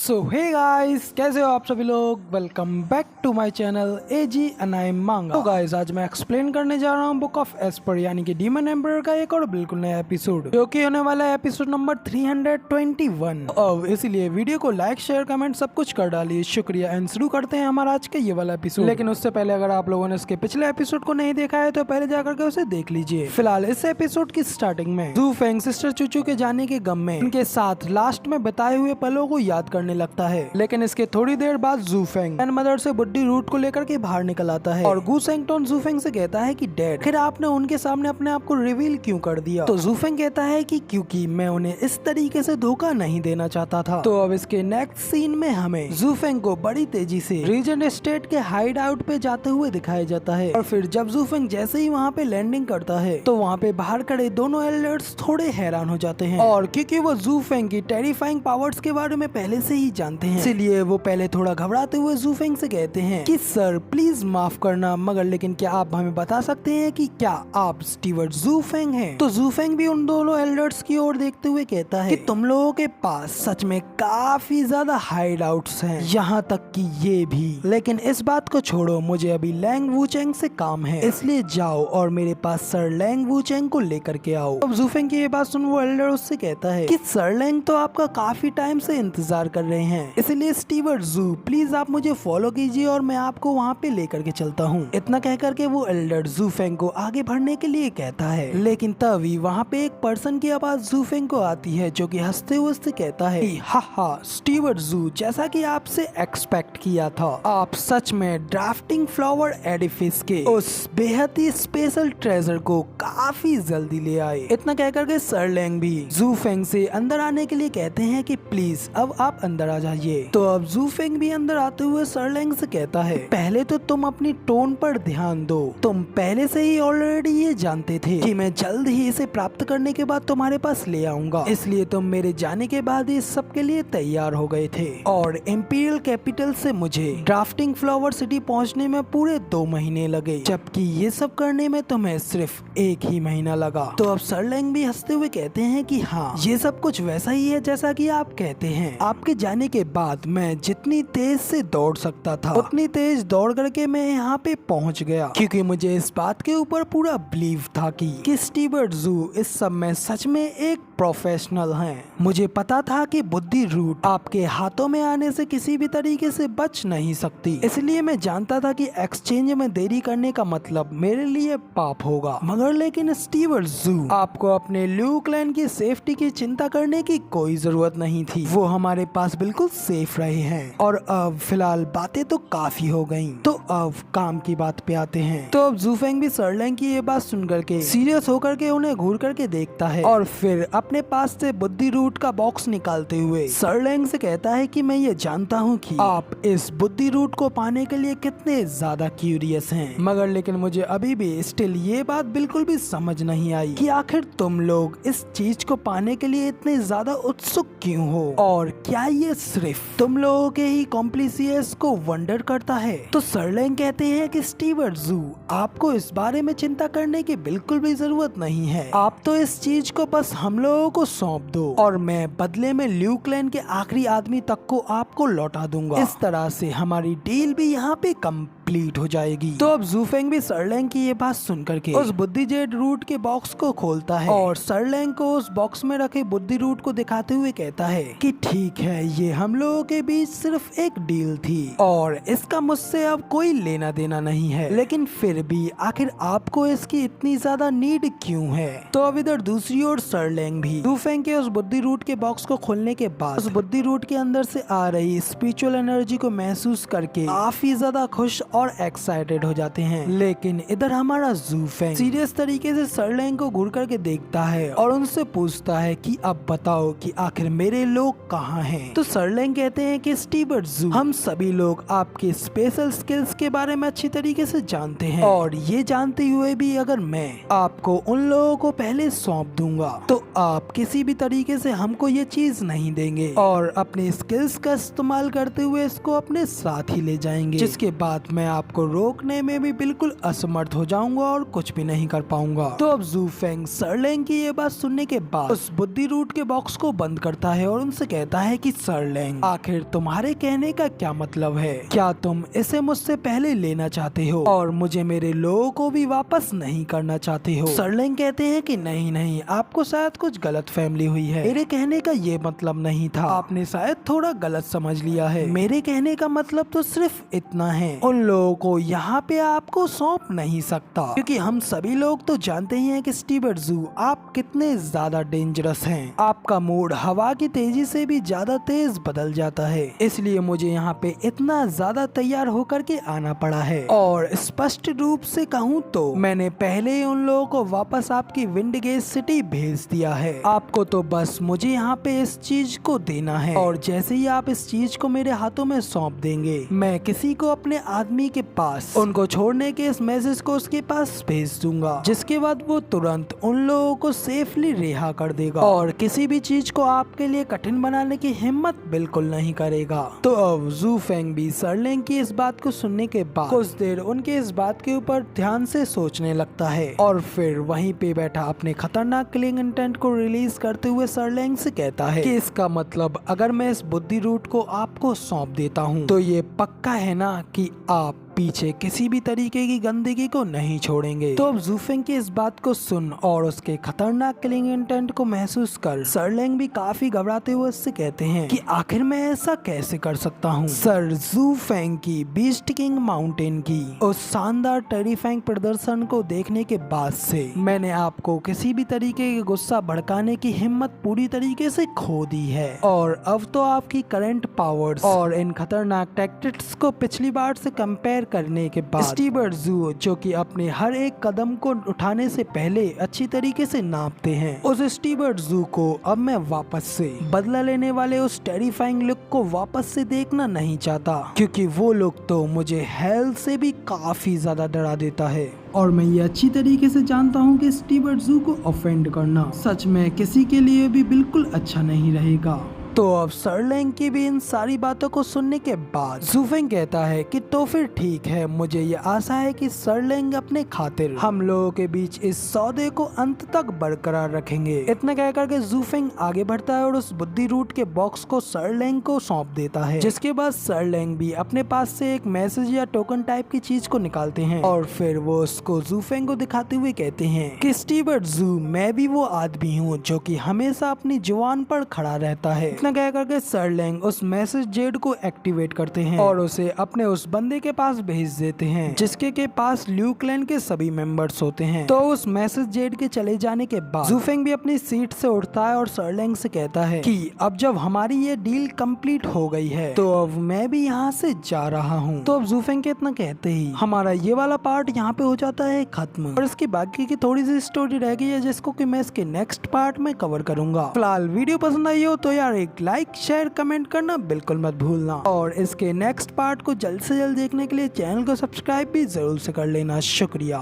सो hey guys, कैसे हो आप सभी लोग। Welcome back to my channel एजी एंड आई एम मांगा। तो गाइस, आज मैं एक्सप्लेन करने जा रहा हूँ बुक ऑफ एस्पर यानी कि डीमन एम्परर का एक और बिल्कुल नया एपिसोड, जो कि होने वाला है एपिसोड नंबर 321। अब इसीलिए वीडियो को लाइक शेयर कमेंट सब कुछ कर डालिए, शुक्रिया। एंड शुरू करते हैं हमारा आज का ये वाला एपिसोड। लेकिन उससे पहले अगर आप लोगों ने इसके पिछले एपिसोड को नहीं देखा है तो पहले जाकर के उसे देख लीजिए। फिलहाल इस एपिसोड की स्टार्टिंग में जू फेंग सिस्टर चूचू के जाने के गम में उनके साथ लास्ट में बताए हुए पलों को याद करने लगता है। लेकिन इसके थोड़ी देर बाद जू फेंग ग्रैंड मदर से बुड्ढी रूट को लेकर के बाहर निकल आता है और गू सेंगटोन जू फेंग से कहता है कि डैड, फिर आपने उनके सामने अपने आप को रिवील क्यों कर दिया। तो जू फेंग कहता है कि क्योंकि मैं उन्हें इस तरीके से धोखा नहीं देना चाहता था। तो अब इसके नेक्स्ट सीन में हमें जू फेंग को बड़ी तेजी से रीजेंट स्टेट के हाइड आउट पे जाते हुए दिखाया जाता है। और फिर जब जू फेंग जैसे ही वहाँ पे लैंडिंग करता है तो वहाँ पे बाहर खड़े दोनों एल्डर्स थोड़े हैरान हो जाते हैं, और क्योंकि वो जू फेंग की टेरिफाइंग पावर्स के बारे में पहले से ही जानते हैं, इसलिए वो पहले थोड़ा घबराते हुए जू फेंग से कहते हैं कि सर प्लीज माफ करना, मगर लेकिन क्या आप हमें बता सकते हैं कि क्या आप स्टीवर्ट जू फेंग हैं। तो जू फेंग भी उन दोनों एल्डर्स की ओर देखते हुए कहता है कि तुम लोगों के पास सच में काफी ज्यादा हाइड आउट्स हैं, यहाँ तक कि ये भी। लेकिन इस बात को छोड़ो, मुझे अभी लैंग वूचेंग से काम है, इसलिए जाओ और मेरे पास सर लैंग वूचेंग को लेकर के आओ। अब जू फेंग की ये बात सुन वो एल्डर उससे कहता है कि सर लैंग तो आपका काफी टाइम से इंतजार कर रहे हैं, इसलिए स्टीवर्ट जू प्लीज आप मुझे फॉलो कीजिए और मैं आपको वहाँ पे लेकर के चलता हूँ। इतना कह करके वो एल्डर जू फेंग को आगे बढ़ने के लिए कहता है। लेकिन तभी वहाँ पे एक पर्सन की आवाज जू फेंग को आती है, जो कि हंसते हुए उससे कहता है कि हा स्टीवर्ट जू, जैसा कि आपसे एक्सपेक्ट किया था, आप सच में ड्राफ्टिंग फ्लावर एडिफिस के उस बेहद ही स्पेशल ट्रेजर को काफी जल्दी ले आए। इतना कह करके सर लैंग भी जू फेंग से अंदर आने के लिए कहते हैं कि प्लीज अब आप अंदर आ जाइए। तो अब जू फेंग भी अंदर आते हुए सर लैंग से कहता है पहले तो तुम अपनी टोन पर ध्यान दो, तुम पहले से ही ऑलरेडी ये जानते थे कि मैं जल्द ही इसे प्राप्त करने के बाद तुम्हारे पास ले आऊंगा, इसलिए तुम मेरे जाने के बाद इस सब के लिए तैयार हो गए थे। और इंपीरियल कैपिटल से मुझे ड्राफ्टिंग फ्लावर सिटी पहुंचने में पूरे 2 महीने लगे, जबकि ये सब करने में तुम्हें सिर्फ 1 ही महीना लगा। तो अब सर लैंग भी हंसते हुए कहते हैं कि हाँ, ये सब कुछ वैसा ही है जैसा कि आप कहते हैं। आपके जाने के बाद मैं जितनी तेज से दौड़ सकता था उतनी तेज दौड़ करके मैं यहाँ पे पहुँच गया, क्योंकि मुझे इस बात के ऊपर पूरा बिलीव था कि स्टीवर्ट जू इस सब में सच में एक प्रोफेशनल हैं। मुझे पता था कि बुद्धि रूट आपके हाथों में आने से किसी भी तरीके से बच नहीं सकती, इसलिए मैं जानता था कि एक्सचेंज में देरी करने का मतलब मेरे लिए पाप होगा। मगर लेकिन स्टीवर्ट जू, आपको अपने ल्यू क्लैन की सेफ्टी की चिंता करने की कोई जरूरत नहीं थी, वो हमारे पास बिल्कुल सेफ रहे हैं। और अब फिलहाल बातें तो काफी हो गयी, तो अब काम की बात पे आते हैं। तो अब जू फेंग भी सर लैंग की ये बात सुन करके सीरियस होकर के उन्हें घूर करके देखता है, और फिर अपने पास से बुद्धि रूट का बॉक्स निकालते हुए सर लैंग से कहता है कि मैं ये जानता हूँ कि आप इस बुद्धि रूट को पाने के लिए कितने ज्यादा क्यूरियस हैं, मगर लेकिन मुझे अभी भी स्टिल ये बात बिल्कुल भी समझ नहीं आई कि आखिर तुम लोग इस चीज को पाने के लिए इतने ज्यादा उत्सुक क्यों हो, और क्या ये सिर्फ तुम लोगों के ही कॉम्प्लिसियस को वंडर करता है। तो सर लैंग कहते हैं कि स्टीवर्ट जू, आपको इस बारे में चिंता करने की बिल्कुल भी जरूरत नहीं है, आप तो इस चीज को बस हम लोगों को सौंप दो और मैं बदले में ल्यू क्लैन के आखिरी आदमी तक को आपको लौटा दूंगा। इस तरह से हमारी डील भी यहाँ पे कंप्लीट हो जाएगी। तो अब जू फेंग भी सर लैंग की ये बात सुन करके उस बुद्धि जेड रूट के बॉक्स को खोलता है और सर लैंग को उस बॉक्स में रखे बुद्धि रूट को दिखाते हुए कहता है कि ठीक है, ये हम लोगों के बीच सिर्फ एक डील थी और इसका मुझसे अब कोई लेना देना नहीं है, लेकिन फिर भी आखिर आपको इसकी इतनी ज्यादा नीड क्यों है। तो अब इधर दूसरी ओर सर लैंग भी जू फेंग के उस बुद्धि रूट के बॉक्स को खोलने के बाद उस बुद्धि रूट के अंदर से आ रही स्पिरिचुअल एनर्जी को महसूस करके काफी ज्यादा खुश और एक्साइटेड हो जाते हैं। लेकिन इधर हमारा जू फेंग सीरियस तरीके से सर लैंग को घूर करके देखता है और उनसे पूछता है कि अब बताओ कि आखिर मेरे लोग कहाँ हैं। तो सर लैंग कहते हैं कि स्टीवर्ट जू, हम सभी लोग आपके स्पेशल स्किल्स के बारे में अच्छी तरीके से जानते हैं, और ये जानते हुए भी अगर मैं आपको उन लोगों को पहले सौंप दूंगा तो आप आप किसी भी तरीके से हमको ये चीज नहीं देंगे और अपने स्किल्स का इस्तेमाल करते हुए इसको अपने साथ ही ले जाएंगे, जिसके बाद मैं आपको रोकने में भी बिल्कुल असमर्थ हो जाऊंगा और कुछ भी नहीं कर पाऊंगा। तो अब जू फेंग सरलेंग की ये बात सुनने के बाद उस बुद्धि रूट के बॉक्स को बंद करता है और उनसे कहता है कि सरलेंग, आखिर तुम्हारे कहने का क्या मतलब है? क्या तुम इसे मुझसे पहले लेना चाहते हो और मुझे मेरे लोगों को भी वापस नहीं करना चाहते हो? सरलेंग कहते हैं कि नहीं नहीं, आपको शायद कुछ गलत फहमी हुई है, मेरे कहने का ये मतलब नहीं था, आपने शायद थोड़ा गलत समझ लिया है। मेरे कहने का मतलब तो सिर्फ इतना है, उन लोगों को यहाँ पे आपको सौंप नहीं सकता, क्योंकि हम सभी लोग तो जानते ही हैं कि स्टीवर्ट जू आप कितने ज्यादा डेंजरस हैं। आपका मूड हवा की तेजी से भी ज्यादा तेज बदल जाता है, इसलिए मुझे यहाँ पे इतना ज्यादा तैयार होकर के आना पड़ा है। और स्पष्ट रूप से कहूँ तो मैंने पहले ही उन लोगों को वापस आपकी विंडगेज सिटी भेज दिया है, आपको तो बस मुझे यहाँ पे इस चीज को देना है और जैसे ही आप इस चीज को मेरे हाथों में सौंप देंगे, मैं किसी को अपने आदमी के पास उनको छोड़ने के इस मैसेज को उसके पास भेज दूंगा, जिसके बाद वो तुरंत उन लोगों को सेफली रिहा कर देगा और किसी भी चीज को आपके लिए कठिन बनाने की हिम्मत बिल्कुल नहीं करेगा। तो अब जू फेंग भी सरलेंग की इस बात को सुनने के बाद कुछ देर उनके इस बात के ऊपर ध्यान से सोचने लगता है और फिर वहीं पे बैठा अपने खतरनाक किलिंग इंटेंट को रिलीज करते हुए सरलेंग से कहता है कि इसका मतलब अगर मैं इस बुद्धि रूट को आपको सौंप देता हूँ तो ये पक्का है ना कि आप पीछे किसी भी तरीके की गंदगी को नहीं छोड़ेंगे। तो अब जू फेंग की इस बात को सुन और उसके खतरनाक किलिंग इंटेंट को महसूस कर सरलेंग भी काफी घबराते हुए उससे कहते हैं कि आखिर मैं ऐसा कैसे कर सकता हूँ? सर, जू फेंग की बीस्ट किंग माउंटेन की उस शानदार टेरिफाइंग प्रदर्शन को देखने के बाद से मैंने आपको किसी भी तरीके के गुस्सा भड़काने की हिम्मत पूरी तरीके से खो दी है और अब तो आपकी करंट पावर्स और इन खतरनाक टैक्टिक्स को पिछली बार से कंपेयर करने के बाद स्टीवर्ट जू, जो कि अपने हर एक कदम को उठाने से पहले अच्छी तरीके से नापते हैं, उस स्टीवर्ट जू को अब मैं वापस से बदला लेने वाले उस टेरिफाइंग लुक को वापस से देखना नहीं चाहता, क्योंकि वो लुक तो मुझे हेल से भी काफी ज्यादा डरा देता है और मैं ये अच्छी तरीके से जानता हूँ कि स्टीवर्ट जू को ऑफेंड करना सच में किसी के लिए भी बिल्कुल अच्छा नहीं रहेगा। तो अब सरलेंग की भी इन सारी बातों को सुनने के बाद जू फेंग कहता है कि तो फिर ठीक है, मुझे ये आशा है कि सरलेंग अपने खातिर हम लोगों के बीच इस सौदे को अंत तक बरकरार रखेंगे। इतना कह करके जू फेंग आगे बढ़ता है और उस बुद्धि रूट के बॉक्स को सरलेंग को सौंप देता है, जिसके बाद सरलेंग भी अपने पास से एक मैसेज या टोकन टाइप की चीज को निकालते हैं और फिर वो उसको जू फेंग को दिखाते हुए कहते हैं कि स्टीवर्ट जू, मैं भी वो आदमी हूँ जो कि हमेशा अपनी जुबान पर खड़ा रहता है। कह करके सरलेंग उस मैसेज जेड को एक्टिवेट करते हैं और उसे अपने उस बंदे के पास भेज देते हैं जिसके के पास ल्यू क्लैन के सभी मेंबर्स होते हैं। तो उस मैसेज जेड के चले जाने के बाद जू फेंग भी अपनी सीट से उठता है और सरलेंग से कहता है कि अब जब हमारी ये डील कंप्लीट हो गई है तो अब मैं भी यहाँ से जा रहा हूँ। तो अब जू फेंग के इतना कहते ही हमारा ये वाला पार्ट यहाँ पे हो जाता है खत्म और इसकी बाकी की थोड़ी सी स्टोरी रह गई है जिसको कि मैं इसके नेक्स्ट पार्ट में कवर करूंगा। फिलहाल वीडियो पसंद आई हो तो यार एक लाइक शेयर कमेंट करना बिल्कुल मत भूलना और इसके नेक्स्ट पार्ट को जल्द से जल्द देखने के लिए चैनल को सब्सक्राइब भी जरूर से कर लेना। शुक्रिया।